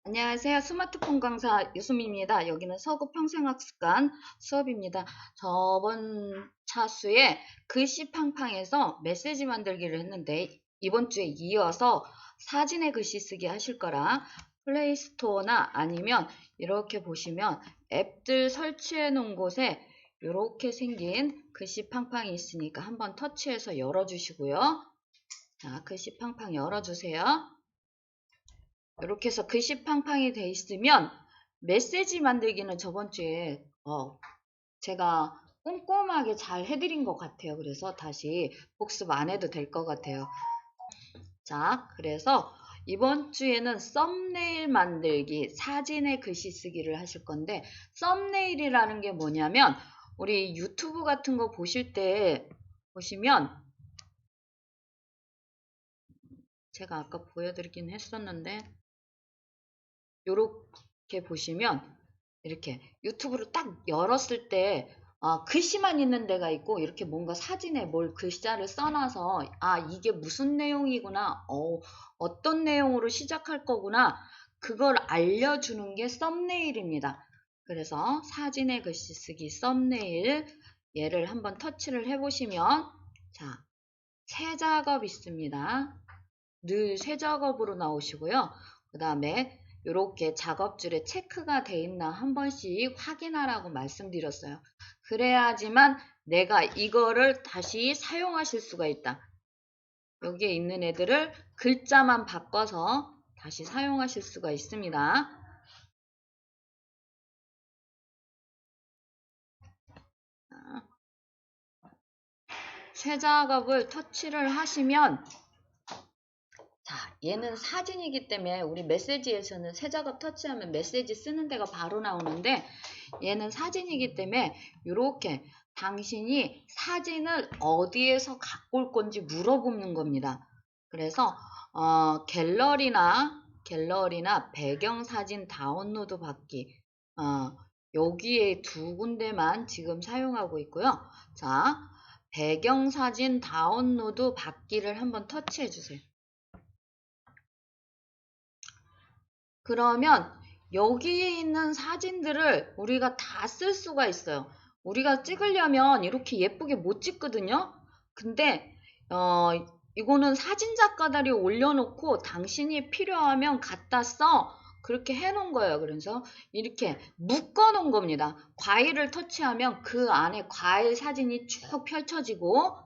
안녕하세요. 스마트폰 강사 유수미입니다. 여기는 서구 평생학습관 수업입니다. 저번 차수에 글씨 팡팡에서 메시지 만들기를 했는데 이번 주에 이어서 사진의 글씨 쓰기 하실 거라 플레이스토어나 아니면 이렇게 보시면 앱들 설치해 놓은 곳에 이렇게 생긴 글씨 팡팡이 있으니까 한번 터치해서 열어주시고요. 자, 글씨 팡팡 열어주세요. 이렇게 해서 글씨 팡팡이 돼 있으면 메시지 만들기는 저번 주에 제가 꼼꼼하게 잘 해드린 것 같아요. 그래서 다시 복습 안 해도 될 것 같아요. 자, 그래서 이번 주에는 썸네일 만들기, 사진의 글씨 쓰기를 하실 건데 썸네일이라는 게 뭐냐면 우리 유튜브 같은 거 보실 때 보시면 제가 아까 보여드리긴 했었는데 요렇게 보시면 이렇게 유튜브를 딱 열었을 때 글씨만 있는 데가 있고 이렇게 뭔가 사진에 뭘 글자를 써놔서 이게 무슨 내용이구나 어떤 내용으로 시작할 거구나 그걸 알려주는 게 썸네일입니다. 그래서 사진의 글씨 쓰기 썸네일 얘를 한번 터치를 해보시면 자, 새 작업 있습니다. 늘 새 작업으로 나오시고요. 그 다음에 이렇게 작업줄에 체크가 돼 있나 한 번씩 확인하라고 말씀드렸어요. 그래야지만 내가 이거를 다시 사용하실 수가 있다. 여기에 있는 애들을 글자만 바꿔서 다시 사용하실 수가 있습니다. 새 작업을 터치를 하시면 자, 얘는 사진이기 때문에 우리 메시지에서는 새 작업 터치하면 메시지 쓰는 데가 바로 나오는데 얘는 사진이기 때문에 이렇게 당신이 사진을 어디에서 갖고 올 건지 물어보는 겁니다. 그래서 갤러리나 배경사진 다운로드 받기 여기에 두 군데만 지금 사용하고 있고요. 자, 배경사진 다운로드 받기를 한번 터치해 주세요. 그러면 여기에 있는 사진들을 우리가 다 쓸 수가 있어요. 우리가 찍으려면 이렇게 예쁘게 못 찍거든요. 근데 이거는 사진작가들이 올려놓고 당신이 필요하면 갖다 써. 그렇게 해놓은 거예요. 그래서 이렇게 묶어놓은 겁니다. 과일을 터치하면 그 안에 과일 사진이 쭉 펼쳐지고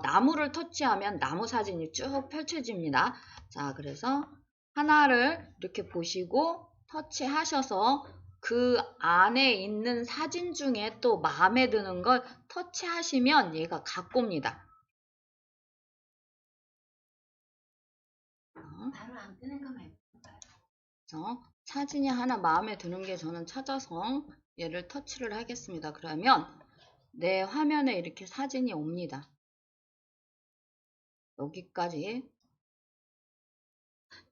나무를 터치하면 나무 사진이 쭉 펼쳐집니다. 자, 그래서 하나를 이렇게 보시고 터치하셔서 그 안에 있는 사진 중에 또 마음에 드는 걸 터치하시면 얘가 갖고 옵니다. 바로 안 뜨는 거 말고. 사진이 하나 마음에 드는 게 저는 찾아서 얘를 터치를 하겠습니다. 그러면 내 화면에 이렇게 사진이 옵니다. 여기까지.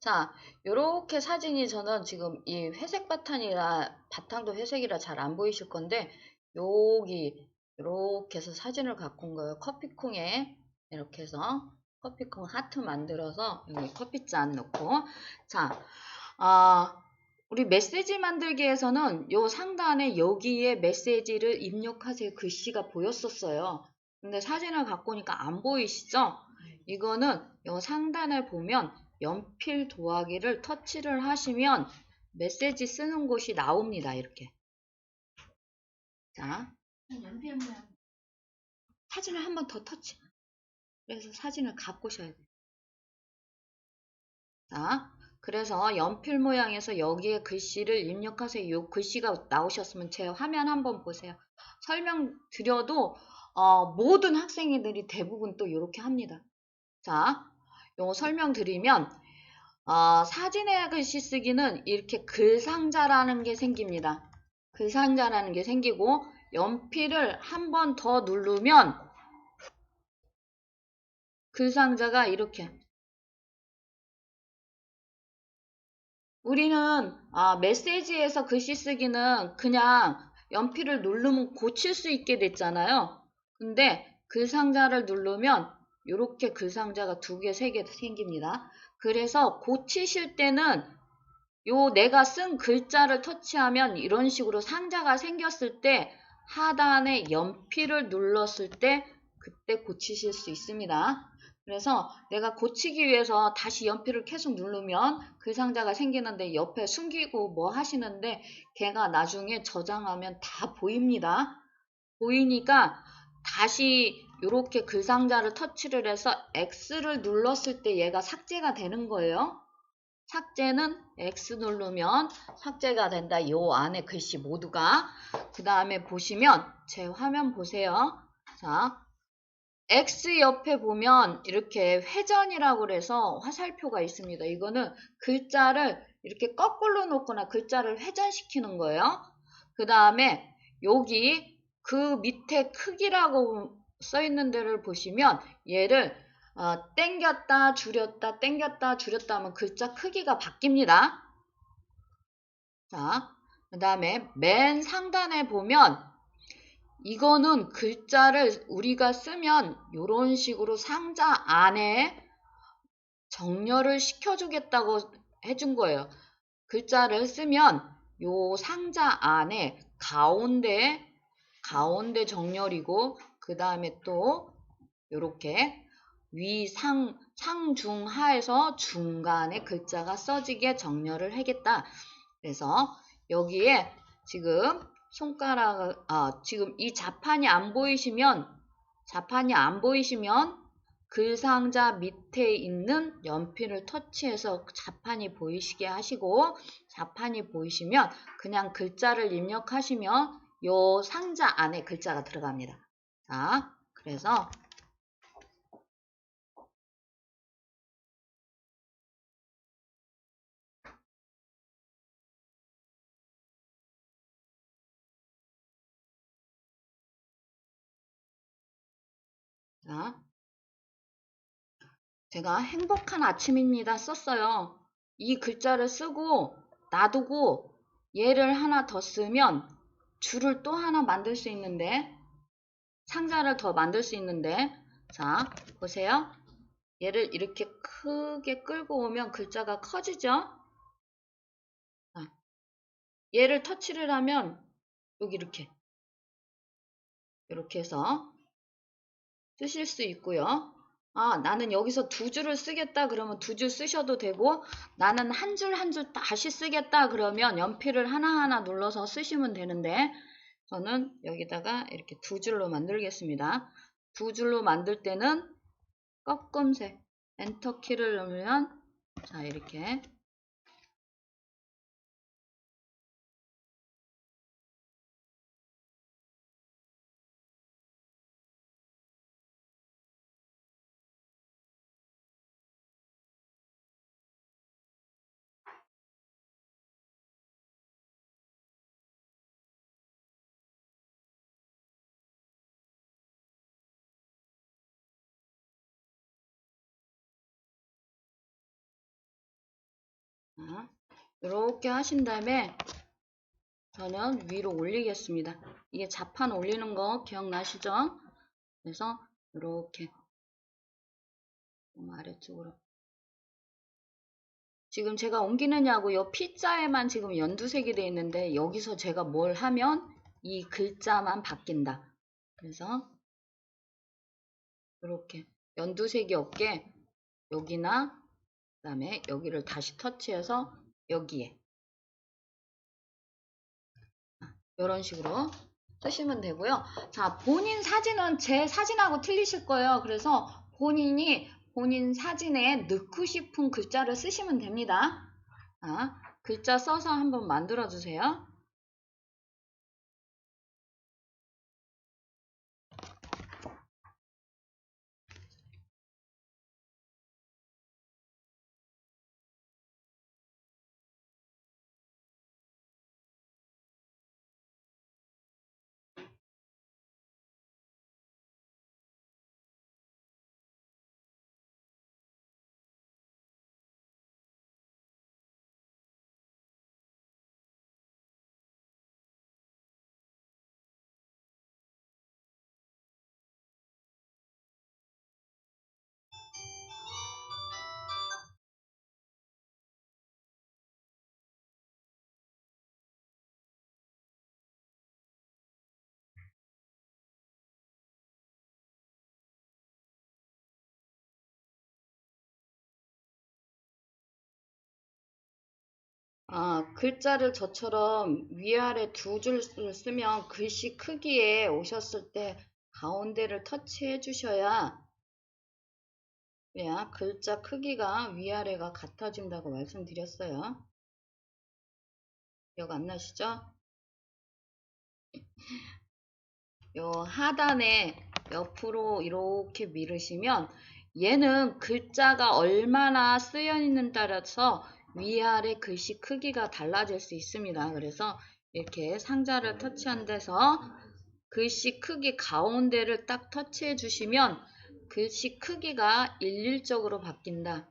자, 요렇게 사진이 저는 지금 이 회색 바탕도 회색이라 잘 안 보이실 건데, 여기, 요렇게 해서 사진을 갖고 온 거예요. 커피콩에, 이렇게 해서 커피콩 하트 만들어서 여기 커피잔 넣고. 자, 우리 메시지 만들기에서는 요 상단에 여기에 메시지를 입력하세요. 글씨가 보였었어요. 근데 사진을 갖고 오니까 안 보이시죠? 이거는 요 상단에 보면 연필 도화기를 터치를 하시면 메시지 쓰는 곳이 나옵니다. 이렇게. 자, 연필 모양. 사진을 한 번 더 터치. 그래서 사진을 갖고 오셔야 돼요. 자, 그래서 연필 모양에서 여기에 글씨를 입력하세요. 이 글씨가 나오셨으면 제 화면 한번 보세요. 설명드려도 모든 학생들이 대부분 또 이렇게 합니다. 자, 요 설명드리면 사진의 글씨 쓰기는 이렇게 글상자라는 게 생깁니다. 글상자라는 게 생기고 연필을 한 번 더 누르면 글상자가 이렇게 우리는 메시지에서 글씨 쓰기는 그냥 연필을 누르면 고칠 수 있게 됐잖아요. 근데 글상자를 누르면 이렇게 글상자가 두 개, 세 개 생깁니다. 그래서 고치실 때는 요 내가 쓴 글자를 터치하면 이런 식으로 상자가 생겼을 때 하단에 연필을 눌렀을 때 그때 고치실 수 있습니다. 그래서 내가 고치기 위해서 다시 연필을 계속 누르면 그 상자가 생기는데 옆에 숨기고 뭐 하시는데 걔가 나중에 저장하면 다 보입니다. 보이니까 다시 이렇게 글상자를 터치를 해서 X를 눌렀을 때 얘가 삭제가 되는 거예요. 삭제는 X 누르면 삭제가 된다. 요 안에 글씨 모두가. 그 다음에 보시면 제 화면 보세요. 자, X 옆에 보면 이렇게 회전이라고 그래서 화살표가 있습니다. 이거는 글자를 이렇게 거꾸로 놓거나 글자를 회전시키는 거예요. 그 다음에 여기 그 밑에 크기라고 써 있는 데를 보시면 얘를 땡겼다 줄였다 땡겼다 줄였다 하면 글자 크기가 바뀝니다. 자, 그 다음에 맨 상단에 보면 이거는 글자를 우리가 쓰면 이런 식으로 상자 안에 정렬을 시켜주겠다고 해준 거예요. 글자를 쓰면 요 상자 안에 가운데 정렬이고 그 다음에 또 요렇게 위, 중, 하에서 중간에 글자가 써지게 정렬을 하겠다. 그래서 여기에 지금 지금 이 자판이 안 보이시면 글상자 밑에 있는 연필을 터치해서 자판이 보이시게 하시고 자판이 보이시면 그냥 글자를 입력하시면 요 상자 안에 글자가 들어갑니다. 자, 그래서 자, 제가 행복한 아침입니다 썼어요. 이 글자를 쓰고 놔두고 얘를 하나 더 쓰면 줄을 또 하나 만들 수 있는데 상자를 더 만들 수 있는데 자 보세요. 얘를 이렇게 크게 끌고 오면 글자가 커지죠. 자, 얘를 터치를 하면 여기 이렇게 해서 쓰실 수 있고요. 나는 여기서 두 줄을 쓰겠다 그러면 두 줄 쓰셔도 되고 나는 한 줄 한 줄 다시 쓰겠다 그러면 연필을 하나하나 눌러서 쓰시면 되는데 저는 여기다가 이렇게 두 줄로 만들겠습니다. 두 줄로 만들 때는 꺾음색 엔터 키를 누르면 자 이렇게 이렇게 하신 다음에 저는 위로 올리겠습니다. 이게 자판 올리는 거 기억나시죠? 그래서 이렇게 아래쪽으로 지금 제가 옮기느냐고 요 P자에만 지금 연두색이 되어 있는데 여기서 제가 뭘 하면 이 글자만 바뀐다. 그래서 이렇게 연두색이 없게 여기나 그 다음에 여기를 다시 터치해서 여기에 이런 식으로 쓰시면 되고요. 자, 본인 사진은 제 사진하고 틀리실 거예요. 그래서 본인 사진에 넣고 싶은 글자를 쓰시면 됩니다. 자, 글자 써서 한번 만들어 주세요. 글자를 저처럼 위아래 두 줄을 쓰면 글씨 크기에 오셨을 때 가운데를 터치해 주셔야 글자 크기가 위아래가 같아진다고 말씀드렸어요. 기억 안 나시죠? 요 하단에 옆으로 이렇게 밀으시면 얘는 글자가 얼마나 쓰여 있는 따라서 위아래 글씨 크기가 달라질 수 있습니다. 그래서 이렇게 상자를 터치한 데서 글씨 크기 가운데를 딱 터치해 주시면 글씨 크기가 일률적으로 바뀐다.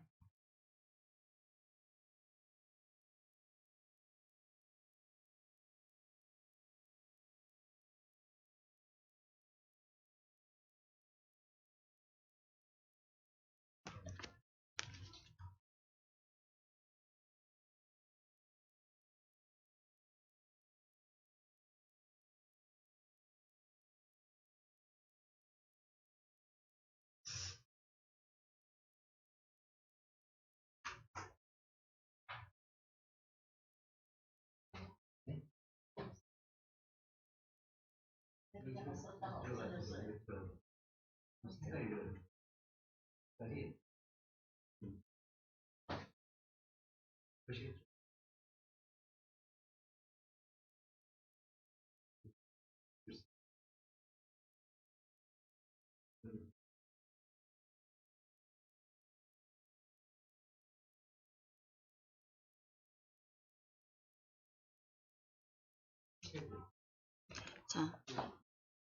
자,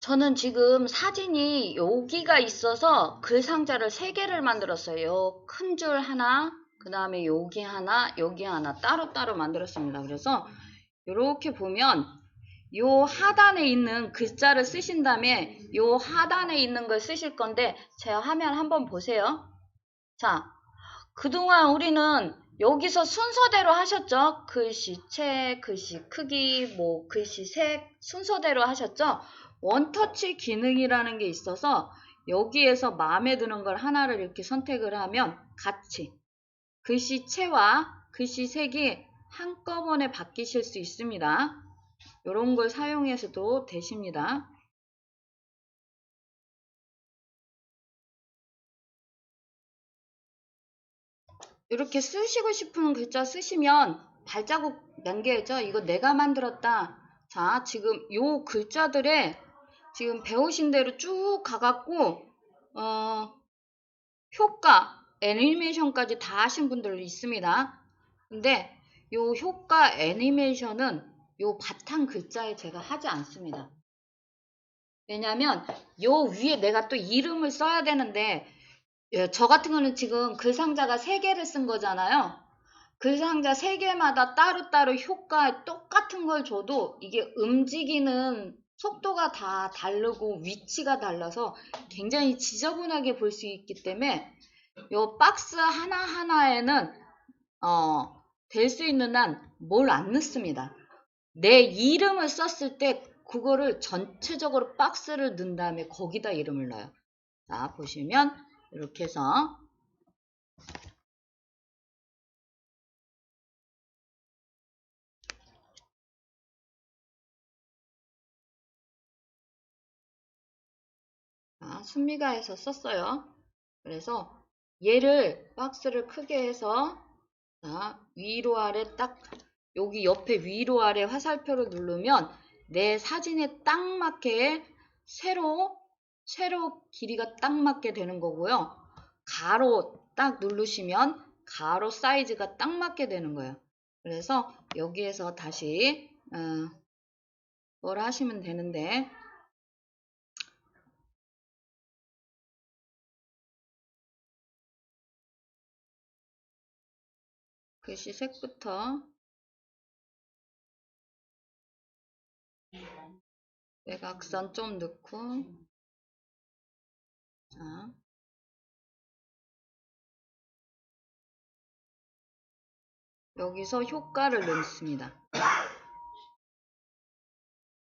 저는 지금 사진이 여기가 있어서 글 상자를 3개를 만들었어요. 큰 줄 하나, 그 다음에 여기 하나 따로따로 만들었습니다. 그래서 이렇게 보면 요 하단에 있는 글자를 쓰신 다음에 요 하단에 있는 걸 쓰실 건데 제가 화면 한번 보세요. 자, 그동안 우리는 여기서 순서대로 하셨죠? 글씨체, 글씨 크기, 뭐 글씨 색 순서대로 하셨죠? 원터치 기능이라는 게 있어서 여기에서 마음에 드는 걸 하나를 이렇게 선택을 하면 같이 글씨체와 글씨 색이 한꺼번에 바뀌실 수 있습니다. 이런 걸 사용해서도 되십니다. 이렇게 쓰시고 싶은 글자 쓰시면 발자국 남겨야죠. 이거 내가 만들었다. 자, 지금 요 글자들에 지금 배우신 대로 쭉 가갖고 효과, 애니메이션까지 다 하신 분들 있습니다. 근데 요 효과 애니메이션은 요 바탕 글자에 제가 하지 않습니다. 왜냐면 요 위에 내가 또 이름을 써야 되는데 저 같은 거는 지금 글 상자가 3개를 쓴 거잖아요. 글 상자 3개마다 따로따로 효과 똑같은 걸 줘도 이게 움직이는 속도가 다 다르고 위치가 달라서 굉장히 지저분하게 볼 수 있기 때문에 요 박스 하나하나에는 될 수 있는 한 뭘 안 넣습니다. 내 이름을 썼을 때 그거를 전체적으로 박스를 넣은 다음에 거기다 이름을 넣어요. 자, 보시면 이렇게 해서 순미가에서 썼어요. 그래서 얘를 박스를 크게 해서 위로 아래 딱 여기 옆에 위로 아래 화살표를 누르면 내 사진에 딱 맞게 세로 길이가 딱 맞게 되는 거고요. 가로 딱 누르시면 가로 사이즈가 딱 맞게 되는 거예요. 그래서 여기에서 다시 뭘 하시면 되는데 글씨 색부터 외곽선 좀 넣고 자, 여기서 효과를 넣습니다.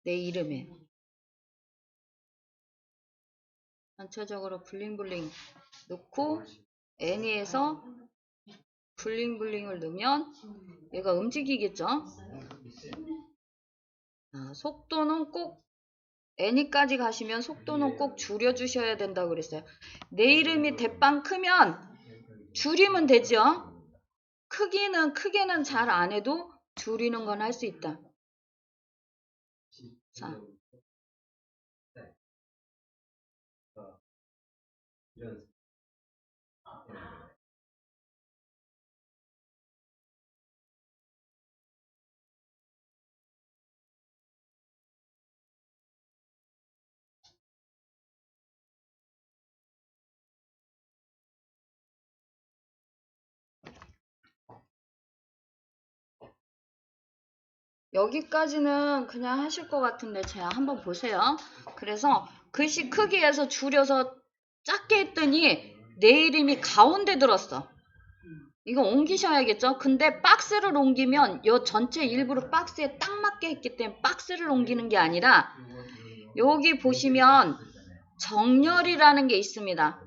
내 이름에 전체적으로 블링블링 넣고 애니에서 블링블링을 넣으면 얘가 움직이겠죠? 속도는 꼭 애니까지 가시면 속도는 꼭 줄여주셔야 된다고 그랬어요. 내 이름이 대빵 크면 줄이면 되죠? 크게는 잘 안 해도 줄이는 건 할 수 있다. 자. 여기까지는 그냥 하실 것 같은데 제가 한번 보세요. 그래서 글씨 크기에서 줄여서 작게 했더니 내 이름이 가운데 들었어. 이거 옮기셔야겠죠? 근데 박스를 옮기면 요 전체 일부러 박스에 딱 맞게 했기 때문에 박스를 옮기는 게 아니라 여기 보시면 정렬이라는 게 있습니다.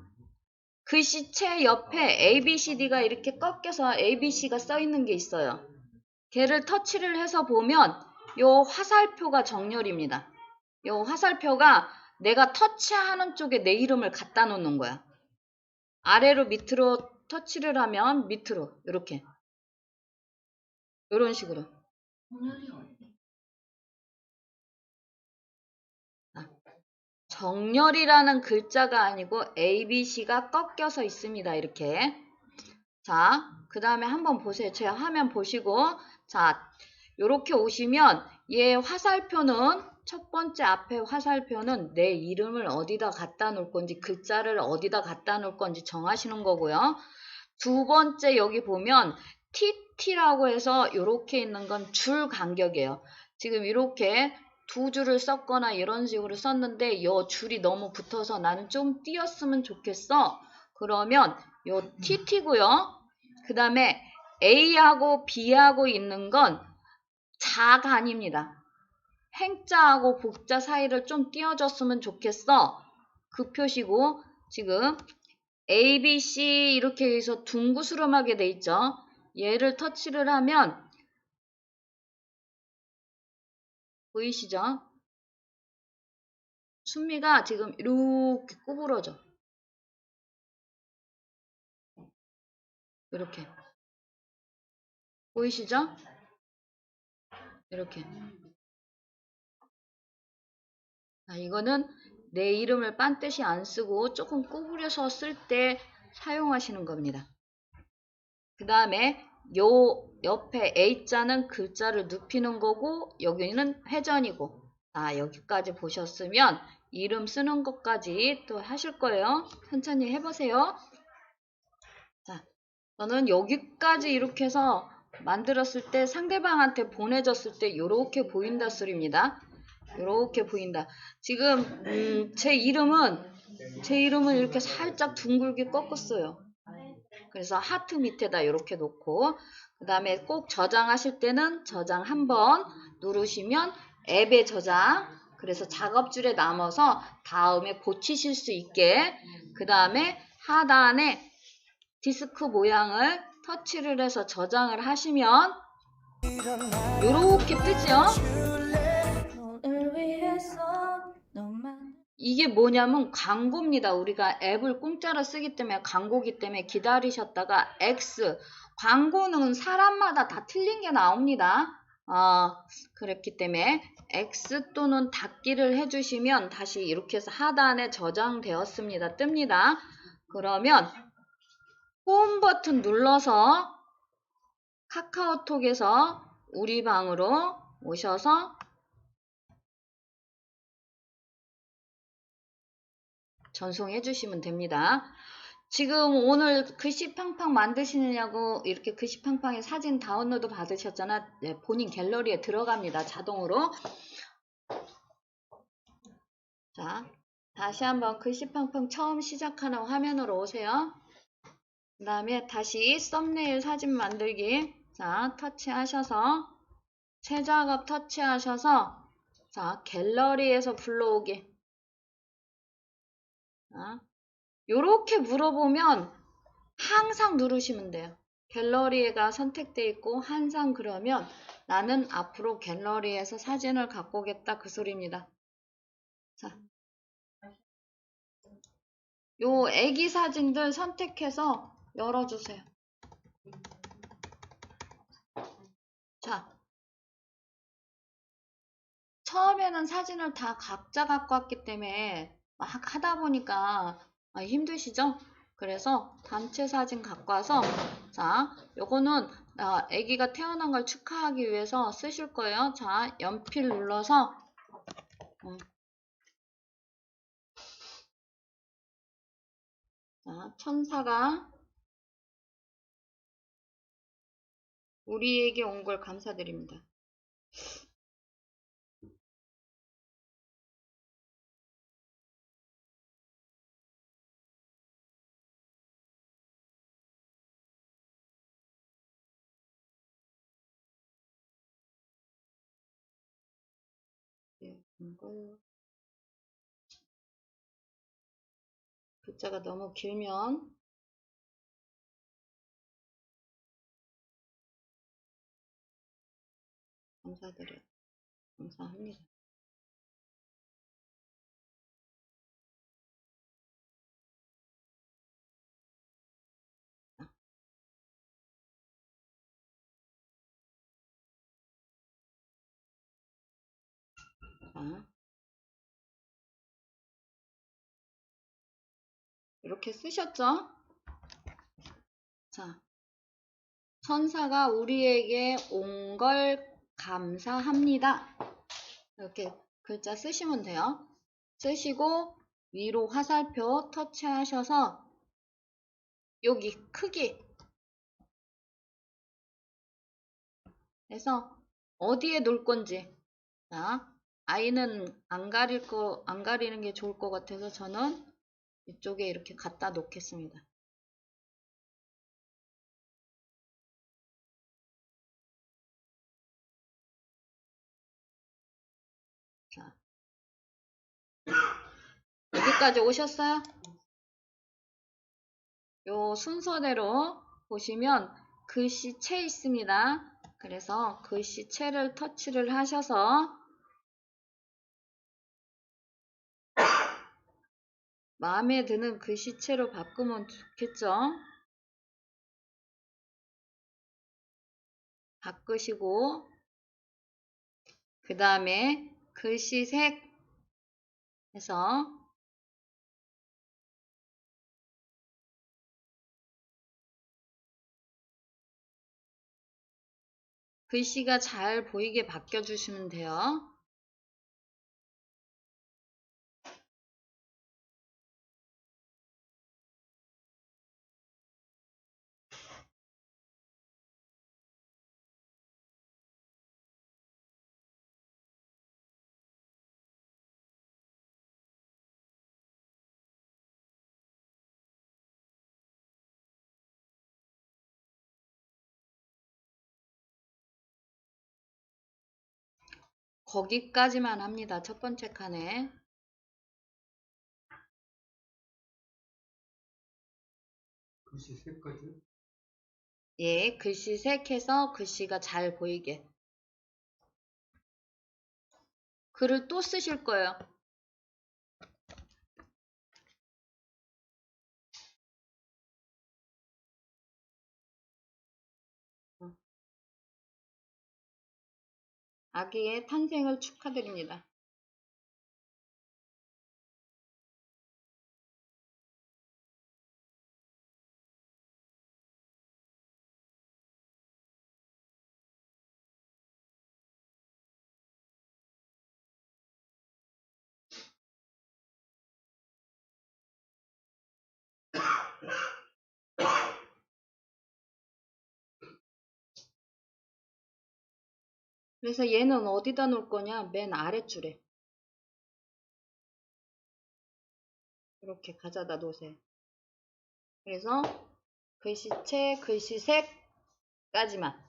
글씨체 옆에 ABCD가 이렇게 꺾여서 ABC가 써 있는 게 있어요. 걔를 터치를 해서 보면 요 화살표가 정렬입니다. 요 화살표가 내가 터치하는 쪽에 내 이름을 갖다 놓는 거야. 아래로 밑으로 터치를 하면 밑으로 이렇게 이런 식으로. 정렬이라는 글자가 아니고 ABC가 꺾여서 있습니다. 이렇게. 자, 그 다음에 한번 보세요. 제 화면 보시고 자, 요렇게 오시면 얘 화살표는 첫 번째 앞에 화살표는 내 이름을 어디다 갖다 놓을 건지 글자를 어디다 갖다 놓을 건지 정하시는 거고요. 두 번째 여기 보면 TT라고 해서 요렇게 있는 건 줄 간격이에요. 지금 이렇게 두 줄을 썼거나 이런 식으로 썼는데 요 줄이 너무 붙어서 나는 좀 띄었으면 좋겠어. 그러면 요 TT고요. 그 다음에 A하고 B하고 있는 건 자간입니다. 행자하고 복자 사이를 좀 띄워줬으면 좋겠어. 그 표시고 지금 A, B, C 이렇게 해서 둥구스름하게 돼 있죠. 얘를 터치를 하면 보이시죠? 순미가 지금 이렇게 구부러져. 이렇게. 보이시죠? 이렇게. 이거는 내 이름을 빤듯이 안 쓰고 조금 구부려서 쓸 때 사용하시는 겁니다. 그 다음에 요 옆에 A자는 글자를 눕히는 거고 여기는 회전이고 여기까지 보셨으면 이름 쓰는 것까지 또 하실 거예요. 천천히 해보세요. 자, 저는 여기까지 이렇게 해서 만들었을 때 상대방한테 보내줬을 때 이렇게 보인다 소리입니다. 이렇게 보인다. 지금 제 이름은 이렇게 살짝 둥글게 꺾었어요. 그래서 하트 밑에다 이렇게 놓고 그 다음에 꼭 저장하실 때는 저장 한번 누르시면 앱에 저장 그래서 작업줄에 남아서 다음에 고치실 수 있게 그 다음에 하단에 디스크 모양을 터치를 해서 저장을 하시면 이렇게 뜨죠. 이게 뭐냐면 광고입니다. 우리가 앱을 공짜로 쓰기 때문에 광고기 때문에 기다리셨다가 X 광고는 사람마다 다 틀린 게 나옵니다. 그렇기 때문에 X 또는 닫기를 해주시면 다시 이렇게 해서 하단에 저장되었습니다. 뜹니다. 그러면 홈 버튼 눌러서 카카오톡에서 우리 방으로 오셔서 전송해 주시면 됩니다. 지금 오늘 글씨 팡팡 만드시느냐고 이렇게 글씨 팡팡의 사진 다운로드 받으셨잖아. 네, 본인 갤러리에 들어갑니다. 자동으로. 자, 다시 한번 글씨 팡팡 처음 시작하는 화면으로 오세요. 그 다음에 다시 썸네일 사진 만들기. 자, 터치하셔서 새 작업 터치하셔서 자, 갤러리에서 불러오기. 자, 요렇게 물어보면 항상 누르시면 돼요. 갤러리가 선택돼 있고 항상 그러면 나는 앞으로 갤러리에서 사진을 갖고 오겠다 그 소리입니다. 자, 요 애기 사진들 선택해서 열어주세요. 자, 처음에는 사진을 다 각자 갖고 왔기 때문에 막 하다 보니까 힘드시죠? 그래서 단체 사진 갖고 와서 자, 요거는 아기가 태어난 걸 축하하기 위해서 쓰실 거예요. 자, 연필 눌러서 자, 천사가 우리에게 온 걸 감사드립니다. 이걸 글자가 너무 길면 감사드려요. 감사합니다. 자, 이렇게 쓰셨죠? 자, 천사가 우리에게 온 걸 감사합니다. 이렇게 글자 쓰시면 돼요. 쓰시고 위로 화살표 터치하셔서 여기 크기 해서 어디에 놓을 건지. 자, 아이는 안 가리는 게 좋을 것 같아서 저는 이쪽에 이렇게 갖다 놓겠습니다. 자, 여기까지 오셨어요? 요 순서대로 보시면 글씨체 있습니다. 그래서 글씨체를 터치를 하셔서 마음에 드는 글씨체로 바꾸면 좋겠죠? 바꾸시고 그 다음에 글씨색 해서 글씨가 잘 보이게 바꿔주시면 돼요. 거기까지만 합니다. 첫 번째 칸에. 글씨 색까지? 예, 글씨색 해서 글씨가 잘 보이게. 글을 또 쓰실 거예요. 아기의 탄생을 축하드립니다. 그래서 얘는 어디다 놓을 거냐? 맨 아랫줄에. 이렇게 가져다 놓으세요. 그래서 글씨체, 글씨색까지만.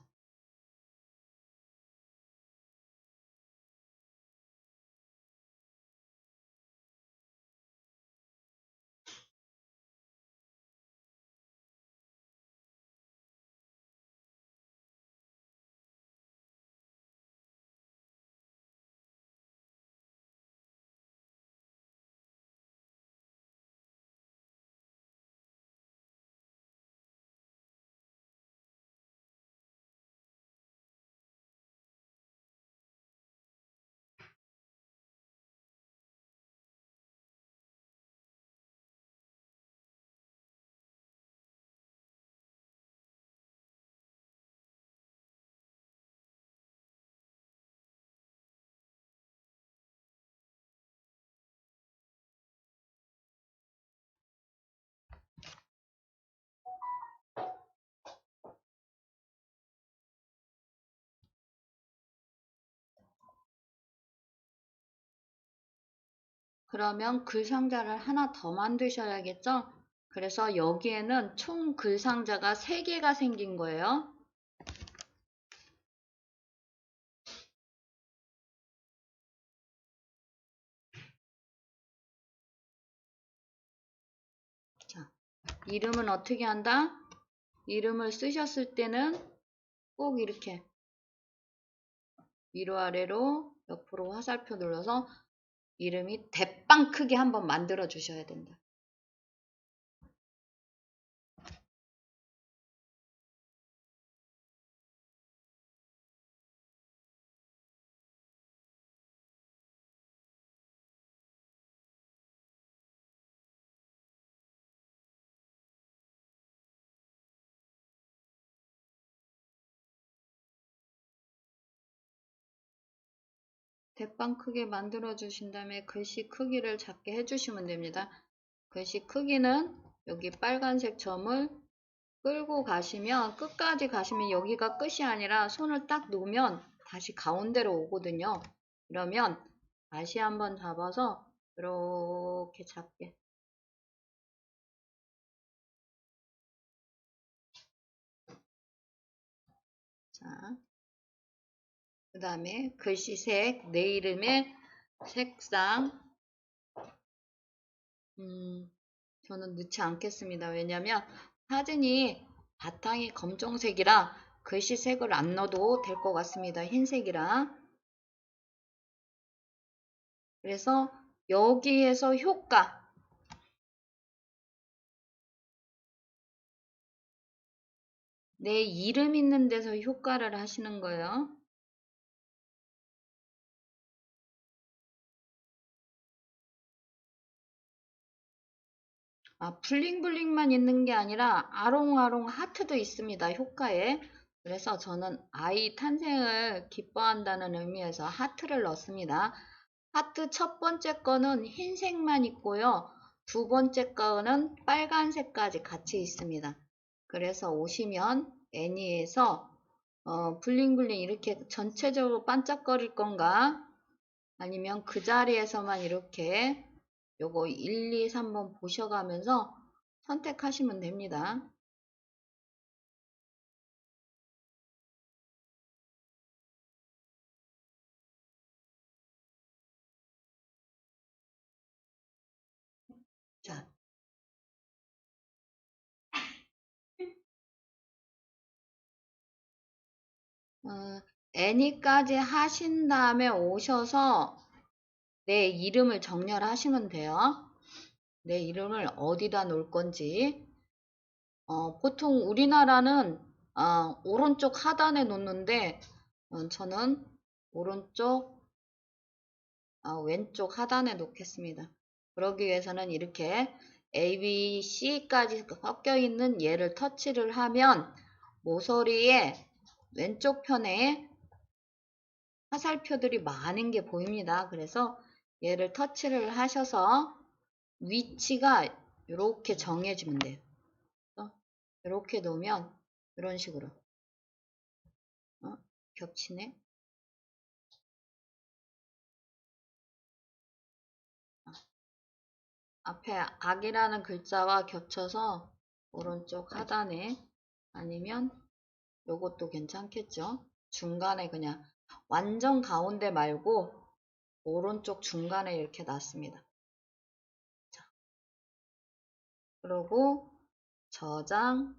그러면 글 상자를 하나 더 만드셔야겠죠? 그래서 여기에는 총 글 상자가 3개가 생긴 거예요. 자, 이름은 어떻게 한다? 이름을 쓰셨을 때는 꼭 이렇게 위로 아래로 옆으로 화살표 눌러서 이름이 대빵 크게 한번 만들어 주셔야 된다. 대빵 크게 만들어 주신 다음에 글씨 크기를 작게 해주시면 됩니다. 글씨 크기는 여기 빨간색 점을 끌고 가시면 끝까지 가시면 여기가 끝이 아니라 손을 딱 놓으면 다시 가운데로 오거든요. 그러면 다시 한번 잡아서 이렇게 작게. 자, 그 다음에 글씨색, 내 이름의 색상. 저는 넣지 않겠습니다. 왜냐면 사진이 바탕이 검정색이라 글씨색을 안 넣어도 될 것 같습니다. 흰색이라. 그래서 여기에서 효과. 내 이름 있는 데서 효과를 하시는 거예요. 블링블링만 있는 게 아니라 아롱아롱 하트도 있습니다. 효과에. 그래서 저는 아이 탄생을 기뻐한다는 의미에서 하트를 넣습니다. 하트 첫 번째 거는 흰색만 있고요. 두 번째 거는 빨간색까지 같이 있습니다. 그래서 오시면 애니에서 블링블링 이렇게 전체적으로 반짝거릴 건가? 아니면 그 자리에서만 이렇게 요거 1, 2, 3번 보셔가면서 선택하시면 됩니다. 자, 애니까지 하신 다음에 오셔서 내 이름을 정렬하시면 돼요. 내 이름을 어디다 놓을 건지. 보통 우리나라는 오른쪽 하단에 놓는데 저는 오른쪽 왼쪽 하단에 놓겠습니다. 그러기 위해서는 이렇게 A, B, C까지 섞여 있는 얘를 터치를 하면 모서리에 왼쪽 편에 화살표들이 많은 게 보입니다. 그래서 얘를 터치를 하셔서 위치가 이렇게 정해지면 돼요. 이렇게 놓으면 이런 식으로 겹치네. 앞에 악이라는 글자와 겹쳐서 오른쪽 하단에 아니면 요것도 괜찮겠죠. 중간에 그냥 완전 가운데 말고 오른쪽 중간에 이렇게 놨습니다. 자, 그리고 저장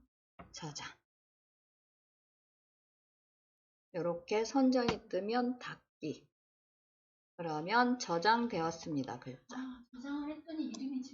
이렇게 선정이 뜨면 닫기. 그러면 저장되었습니다. 글자. 저장을 했더니 이름이